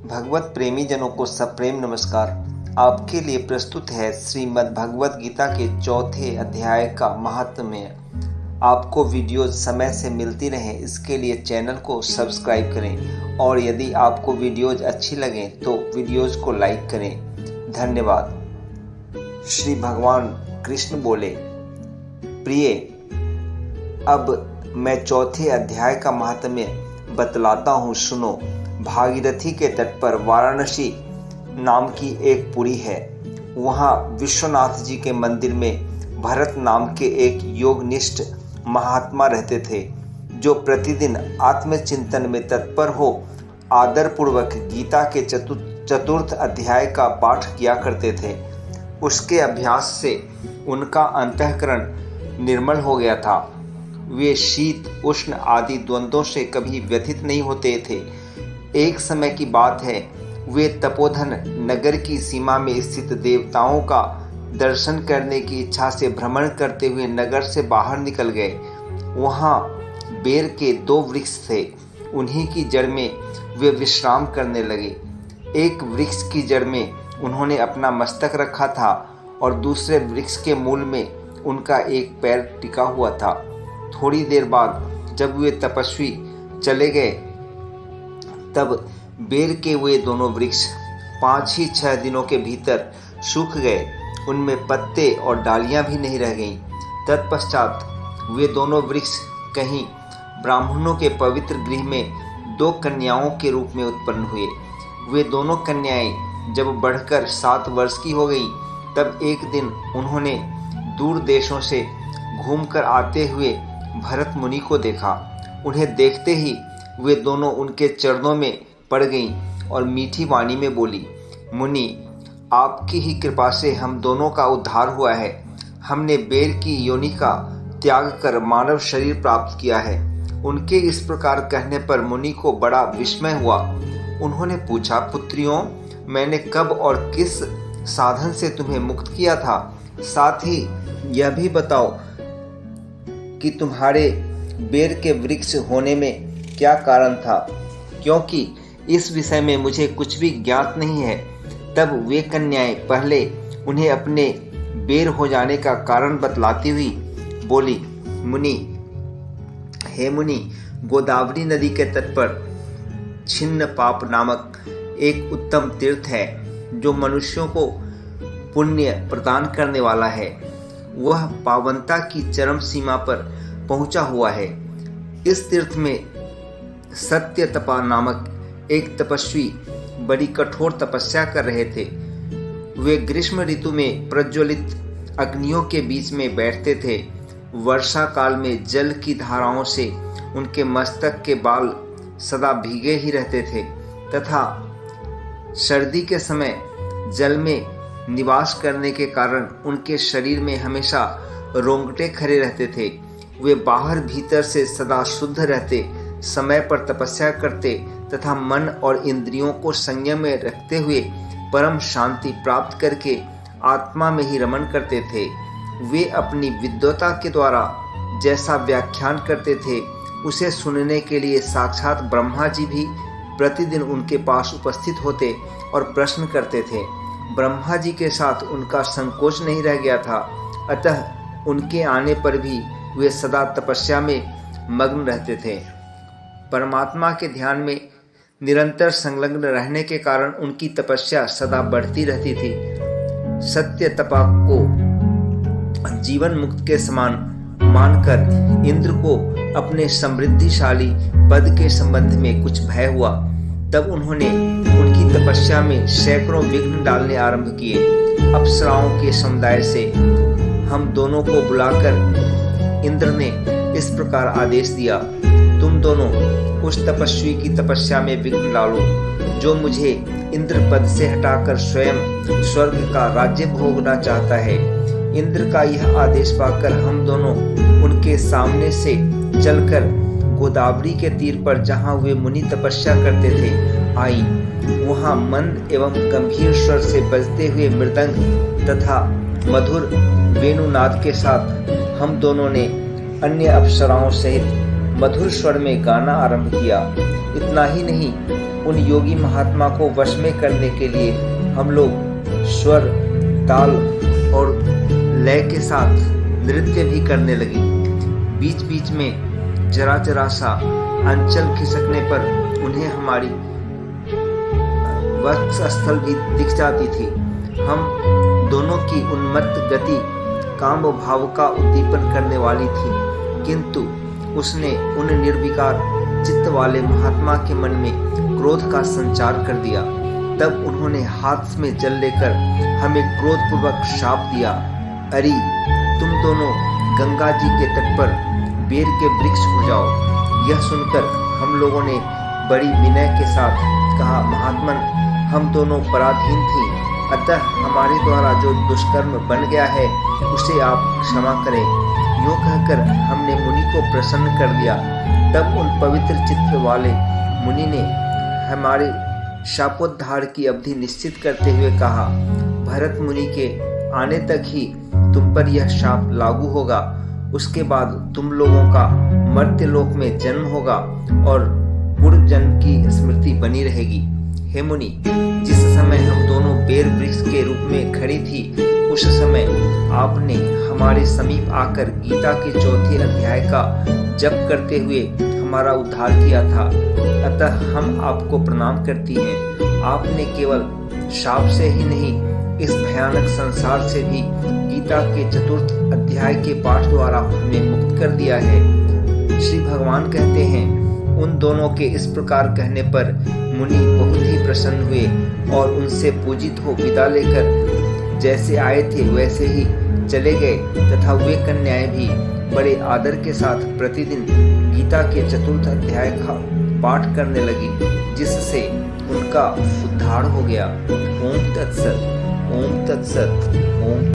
भगवत प्रेमी जनों को सप्रेम नमस्कार। आपके लिए प्रस्तुत है श्रीमद् भगवत गीता के चौथे अध्याय का महात्म्य। आपको वीडियोज समय से मिलती रहे इसके लिए चैनल को सब्सक्राइब करें और यदि आपको वीडियोज अच्छी लगे तो वीडियोज को लाइक करें। धन्यवाद। श्री भगवान कृष्ण बोले, प्रिय, अब मैं चौथे अध्याय का महात्म्य बतलाता हूँ, सुनो। भागीरथी के तट पर वाराणसी नाम की एक पुरी है। वहाँ विश्वनाथ जी के मंदिर में भरत नाम के एक योगनिष्ठ महात्मा रहते थे, जो प्रतिदिन आत्मचिंतन में तत्पर हो आदरपूर्वक गीता के चतुर्थ अध्याय का पाठ किया करते थे। उसके अभ्यास से उनका अंतःकरण निर्मल हो गया था। वे शीत उष्ण आदि द्वंद्वों से कभी व्यथित नहीं होते थे। एक समय की बात है, वे तपोधन नगर की सीमा में स्थित देवताओं का दर्शन करने की इच्छा से भ्रमण करते हुए नगर से बाहर निकल गए। वहाँ बेर के 2 वृक्ष थे। उन्हीं की जड़ में वे विश्राम करने लगे। एक वृक्ष की जड़ में उन्होंने अपना मस्तक रखा था और दूसरे वृक्ष के मूल में उनका एक पैर टिका हुआ था। थोड़ी देर बाद जब वे तपस्वी चले गए, तब बेर के वे दोनों वृक्ष 5 ही 6 दिनों के भीतर सूख गए। उनमें पत्ते और डालियां भी नहीं रह गईं। तत्पश्चात वे दोनों वृक्ष कहीं ब्राह्मणों के पवित्र गृह में 2 कन्याओं के रूप में उत्पन्न हुए। वे दोनों कन्याएं जब बढ़कर 7 वर्ष की हो गईं, तब एक दिन उन्होंने दूर देशों से घूमकर आते हुए भरत मुनि को देखा। उन्हें देखते ही वे दोनों उनके चरणों में पड़ गईं और मीठी वाणी में बोली, मुनि, आपकी ही कृपा से हम दोनों का उद्धार हुआ है। हमने बेर की योनि का त्याग कर मानव शरीर प्राप्त किया है। उनके इस प्रकार कहने पर मुनि को बड़ा विस्मय हुआ। उन्होंने पूछा, पुत्रियों, मैंने कब और किस साधन से तुम्हें मुक्त किया था? साथ ही यह भी बताओ कि तुम्हारे बेर के वृक्ष होने में क्या कारण था, क्योंकि इस विषय में मुझे कुछ भी ज्ञात नहीं है। तब वे कन्याएं पहले उन्हें अपने बेर हो जाने का कारण बतलाती हुई बोली, मुनि, हे मुनि, गोदावरी नदी के तट पर छिन्न पाप नामक एक उत्तम तीर्थ है, जो मनुष्यों को पुण्य प्रदान करने वाला है। वह पावनता की चरम सीमा पर पहुंचा हुआ है। इस तीर्थ में सत्य तपा नामक एक तपस्वी बड़ी कठोर तपस्या कर रहे थे। वे ग्रीष्म ऋतु में प्रज्वलित अग्नियों के बीच में बैठते थे। वर्षा काल में जल की धाराओं से उनके मस्तक के बाल सदा भीगे ही रहते थे तथा सर्दी के समय जल में निवास करने के कारण उनके शरीर में हमेशा रोंगटे खड़े रहते थे। वे बाहर भीतर से सदा शुद्ध रहते, समय पर तपस्या करते तथा मन और इंद्रियों को संयम में रखते हुए परम शांति प्राप्त करके आत्मा में ही रमण करते थे। वे अपनी विद्वता के द्वारा जैसा व्याख्यान करते थे, उसे सुनने के लिए साक्षात ब्रह्मा जी भी प्रतिदिन उनके पास उपस्थित होते और प्रश्न करते थे। ब्रह्मा जी के साथ उनका संकोच नहीं रह गया था, अतः उनके आने पर भी वे सदा तपस्या में मग्न रहते थे। परमात्मा के ध्यान में निरंतर संलग्न रहने के कारण उनकी तपस्या सदा बढ़ती रहती थी। सत्य तपा को जीवन मुक्त के समान मानकर इंद्र को अपने समृद्धिशाली पद के संबंध में कुछ भय हुआ। तब उन्होंने उनकी तपस्या में सैकड़ों विघ्न डालने आरंभ किए। अप्सराओं के समुदाय से हम दोनों को बुलाकर इंद्र ने इस प्रकार आदेश दिया, तुम दोनों उस तपस्वी की तपस्या में विघ्न डालो, जो मुझे इंद्र पद से हटाकर स्वयं स्वर्ग का राज्य भोगना चाहता है। इंद्र का यह आदेश पाकर हम दोनों उनके सामने से चलकर गोदावरी के तीर पर जहाँ वे मुनि तपस्या करते थे आई। वहाँ मंद एवं गंभीर स्वर से बजते हुए मृदंग तथा मधुर वेणुनाद के साथ हम दोनों ने अन्य अप्सराओं सहित मधुर स्वर में गाना आरंभ किया। इतना ही नहीं, उन योगी महात्मा को वश में करने के लिए हम लोग स्वर, ताल और लय के साथ नृत्य भी करने लगे। बीच बीच में जरा जरा सा अंचल खिसकने पर उन्हें हमारी वक्षस्थल भी दिख जाती थी। हम दोनों की उन्मत्त गति काम भाव का उद्दीपन करने वाली थी, किंतु उसने उन निर्विकार चित्त वाले महात्मा के मन में क्रोध का संचार कर दिया। तब उन्होंने हाथ में जल लेकर हमें क्रोधपूर्वक शाप दिया, अरे तुम दोनों गंगा जी के तट पर बेर के वृक्ष हो जाओ। यह सुनकर हम लोगों ने बड़ी विनय के साथ कहा, महात्मन, हम दोनों पराधीन थी, अतः हमारे द्वारा जो दुष्कर्म बन गया है उसे आप क्षमा करें। यूँ कहकर हमने मुनि को प्रसन्न कर दिया। तब उन पवित्र चित्त वाले मुनि ने हमारे शापोद्धार की अवधि निश्चित करते हुए कहा, भरत मुनि के आने तक ही तुम पर यह शाप लागू होगा, उसके बाद तुम लोगों का मर्त्यलोक में जन्म होगा और पूर्व जन्म की स्मृति बनी रहेगी। हे मुनि, जिस समय हम दोनों बेर वृक्ष के रूप में खड़ी थी, उस समय आपने हमारे समीप आकर गीता के चौथे अध्याय का जप करते हुए हमारा उद्धार किया था, अतः हम आपको प्रणाम करती हैं। आपने केवल शाप से ही नहीं, इस भयानक संसार से भी गीता के चतुर्थ अध्याय के पाठ द्वारा हमें मुक्त कर दिया है। श्री भगवान कहते हैं, उन दोनों के इस प्रकार कहने पर मुनि बहुत ही प्रसन्न हुए और उनसे पूजित हो विदा लेकर जैसे आए थे वैसे ही चले गए, तथा वे कन्याएं भी बड़े आदर के साथ प्रतिदिन गीता के चतुर्थ अध्याय का पाठ करने लगी, जिससे उनका उद्धार हो गया। ओम तत्सत, ओम तत्सत, ओम।